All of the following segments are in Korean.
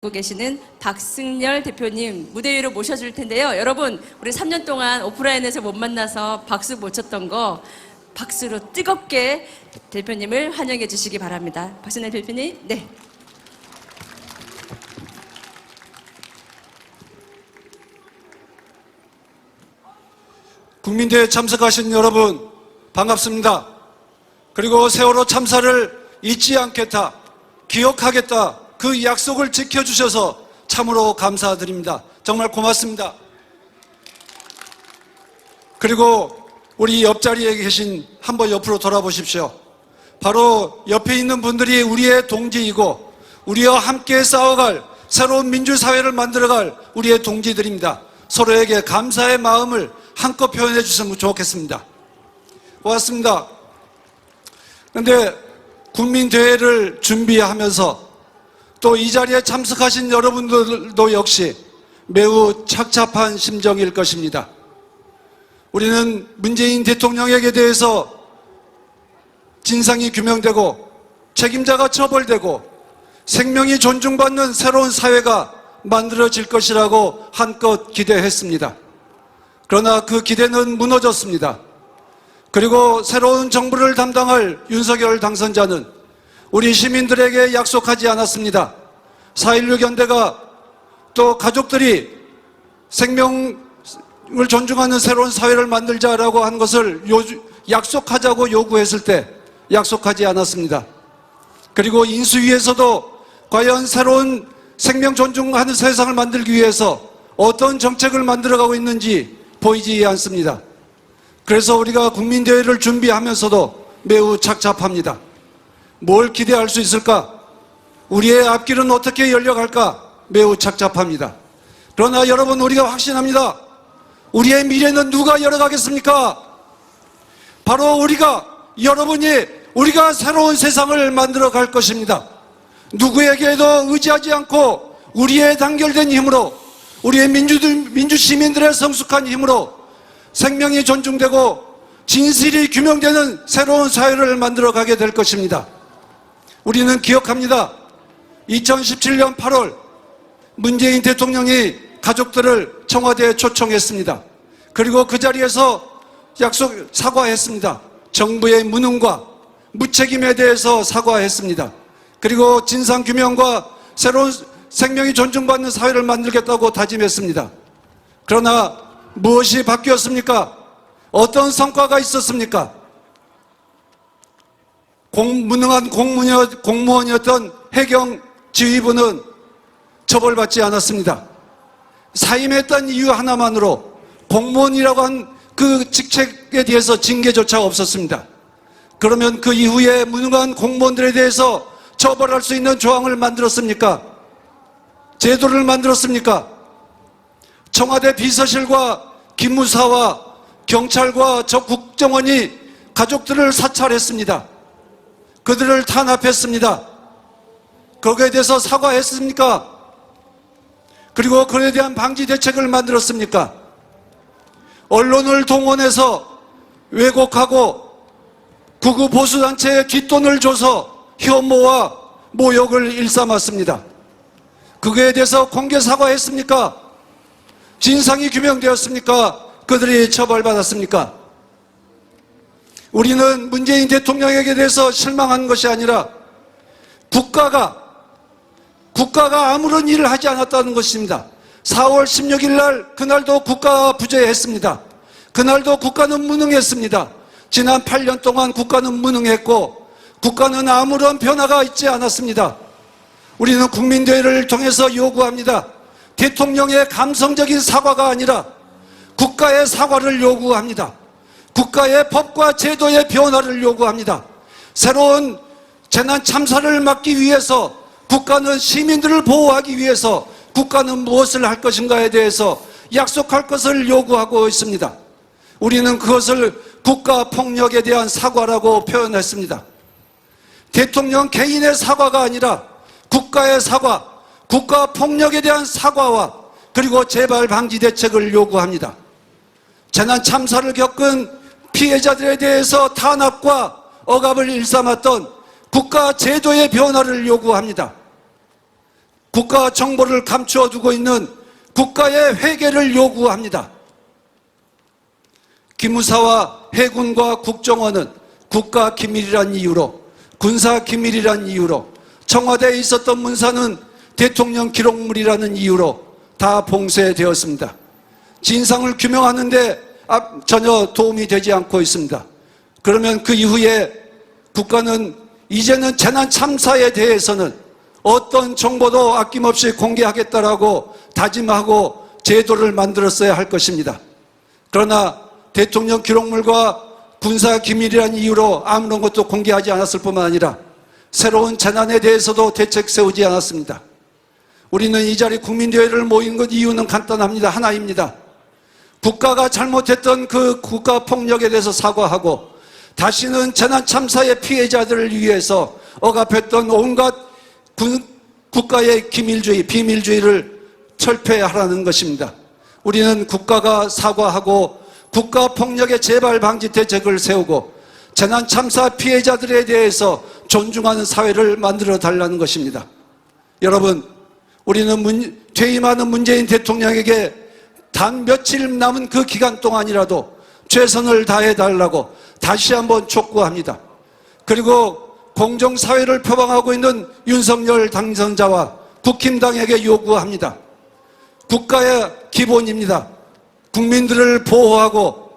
고 계시는 박승열 대표님 무대 위로 모셔줄 텐데요. 여러분, 우리 3년 동안 오프라인에서 못 만나서 박수 못 쳤던 거 박수로 뜨겁게 대표님을 환영해 주시기 바랍니다. 박승열 대표님, 네. 국민대회에 참석하신 여러분 반갑습니다. 그리고 세월호 참사를 잊지 않겠다, 기억하겠다, 그 약속을 지켜주셔서 참으로 감사드립니다. 정말 고맙습니다. 그리고 우리 옆자리에 계신 한번 옆으로 돌아보십시오. 바로 옆에 있는 분들이 우리의 동지이고 우리와 함께 싸워갈 새로운 민주사회를 만들어갈 우리의 동지들입니다. 서로에게 감사의 마음을 한껏 표현해 주셨으면 좋겠습니다. 고맙습니다. 그런데 국민대회를 준비하면서 또 이 자리에 참석하신 여러분들도 역시 매우 착잡한 심정일 것입니다. 우리는 문재인 대통령에게 대해서 진상이 규명되고 책임자가 처벌되고 생명이 존중받는 새로운 사회가 만들어질 것이라고 한껏 기대했습니다. 그러나 그 기대는 무너졌습니다. 그리고 새로운 정부를 담당할 윤석열 당선자는 우리 시민들에게 약속하지 않았습니다. 4.16 연대가 또 가족들이 생명을 존중하는 새로운 사회를 만들자라고 한 것을 약속하자고 요구했을 때 약속하지 않았습니다. 그리고 인수위에서도 과연 새로운 생명 존중하는 세상을 만들기 위해서 어떤 정책을 만들어가고 있는지 보이지 않습니다. 그래서 우리가 국민대회를 준비하면서도 매우 착잡합니다. 뭘 기대할 수 있을까? 우리의 앞길은 어떻게 열려갈까? 매우 착잡합니다. 그러나 여러분, 우리가 확신합니다. 우리의 미래는 누가 열어가겠습니까? 바로 우리가 새로운 세상을 만들어 갈 것입니다. 누구에게도 의지하지 않고 우리의 단결된 힘으로, 우리의 민주시민들의 성숙한 힘으로 생명이 존중되고 진실이 규명되는 새로운 사회를 만들어 가게 될 것입니다. 우리는 기억합니다. 2017년 8월 문재인 대통령이 가족들을 청와대에 초청했습니다. 그리고 그 자리에서 사과했습니다. 정부의 무능과 무책임에 대해서 사과했습니다. 그리고 진상규명과 새로운 생명이 존중받는 사회를 만들겠다고 다짐했습니다. 그러나 무엇이 바뀌었습니까? 어떤 성과가 있었습니까? 무능한 공무원이었던 해경 지휘부는 처벌받지 않았습니다. 사임했던 이유 하나만으로 공무원이라고 한 그 직책에 대해서 징계조차 없었습니다. 그러면 그 이후에 무능한 공무원들에 대해서 처벌할 수 있는 조항을 만들었습니까? 제도를 만들었습니까? 청와대 비서실과 기무사와 경찰과 저 국정원이 가족들을 사찰했습니다. 그들을 탄압했습니다. 거기에 대해서 사과했습니까? 그리고 그에 대한 방지 대책을 만들었습니까? 언론을 동원해서 왜곡하고 극우 보수단체에 뒷돈을 줘서 혐오와 모욕을 일삼았습니다. 그거에 대해서 공개 사과했습니까? 진상이 규명되었습니까? 그들이 처벌받았습니까? 우리는 문재인 대통령에게 대해서 실망한 것이 아니라 국가가 아무런 일을 하지 않았다는 것입니다. 4월 16일 날, 그날도 국가가 부재했습니다. 그날도 국가는 무능했습니다. 지난 8년 동안 국가는 무능했고 국가는 아무런 변화가 있지 않았습니다. 우리는 국민대회를 통해서 요구합니다. 대통령의 감성적인 사과가 아니라 국가의 사과를 요구합니다. 국가의 법과 제도의 변화를 요구합니다. 새로운 재난 참사를 막기 위해서 국가는 시민들을 보호하기 위해서 국가는 무엇을 할 것인가에 대해서 약속할 것을 요구하고 있습니다. 우리는 그것을 국가폭력에 대한 사과라고 표현했습니다. 대통령 개인의 사과가 아니라 국가의 사과, 국가폭력에 대한 사과와 그리고 재발 방지 대책을 요구합니다. 재난 참사를 겪은 피해자들에 대해서 탄압과 억압을 일삼았던 국가 제도의 변화를 요구합니다. 국가 정보를 감추어 두고 있는 국가의 회개를 요구합니다. 기무사와 해군과 국정원은 국가 기밀이란 이유로, 군사 기밀이란 이유로, 청와대에 있었던 문서는 대통령 기록물이라는 이유로 다 봉쇄되었습니다. 진상을 규명하는데 전혀 도움이 되지 않고 있습니다. 그러면 그 이후에 국가는 이제는 재난 참사에 대해서는 어떤 정보도 아낌없이 공개하겠다라고 다짐하고 제도를 만들었어야 할 것입니다. 그러나 대통령 기록물과 군사 기밀이라는 이유로 아무런 것도 공개하지 않았을 뿐만 아니라 새로운 재난에 대해서도 대책 세우지 않았습니다. 우리는 이 자리 국민대회를 모인 것 이유는 간단합니다. 하나입니다. 국가가 잘못했던 그 국가폭력에 대해서 사과하고 다시는 재난 참사의 피해자들을 위해서 억압했던 온갖 국가의 기밀주의, 비밀주의를 철폐하라는 것입니다. 우리는 국가가 사과하고 국가폭력의 재발 방지 대책을 세우고 재난 참사 피해자들에 대해서 존중하는 사회를 만들어 달라는 것입니다. 여러분, 우리는 퇴임하는 문재인 대통령에게 단 며칠 남은 그 기간 동안이라도 최선을 다해 달라고 다시 한번 촉구합니다. 그리고 공정사회를 표방하고 있는 윤석열 당선자와 국힘당에게 요구합니다. 국가의 기본입니다. 국민들을 보호하고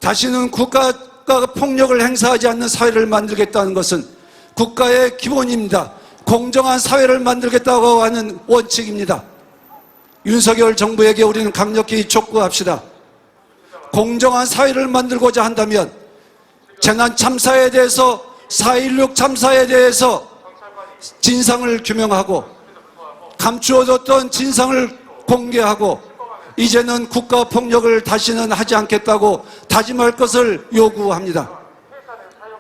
다시는 국가가 폭력을 행사하지 않는 사회를 만들겠다는 것은 국가의 기본입니다. 공정한 사회를 만들겠다고 하는 원칙입니다. 윤석열 정부에게 우리는 강력히 촉구합시다. 공정한 사회를 만들고자 한다면 재난 참사에 대해서 4.16 참사에 대해서 진상을 규명하고 감추어뒀던 진상을 공개하고 이제는 국가폭력을 다시는 하지 않겠다고 다짐할 것을 요구합니다.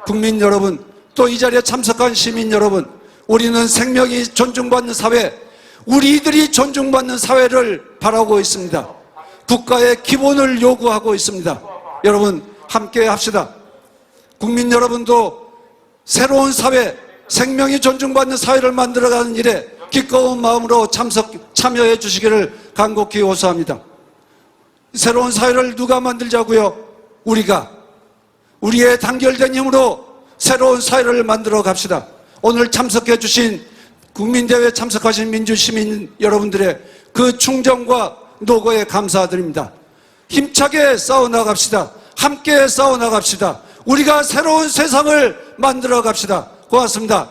국민 여러분, 또 이 자리에 참석한 시민 여러분, 우리는 생명이 존중받는 사회, 우리들이 존중받는 사회를 바라고 있습니다. 국가의 기본을 요구하고 있습니다. 여러분, 함께 합시다. 국민 여러분도 새로운 사회, 생명이 존중받는 사회를 만들어가는 일에 기꺼운 마음으로 참여해 주시기를 간곡히 호소합니다. 새로운 사회를 누가 만들자고요? 우리가. 우리의 단결된 힘으로 새로운 사회를 만들어 갑시다. 오늘 참석해 주신 국민대회에 참석하신 민주시민 여러분들의 그 충정과 노고에 감사드립니다. 힘차게 싸워나갑시다. 함께 싸워나갑시다. 우리가 새로운 세상을 만들어 갑시다. 고맙습니다.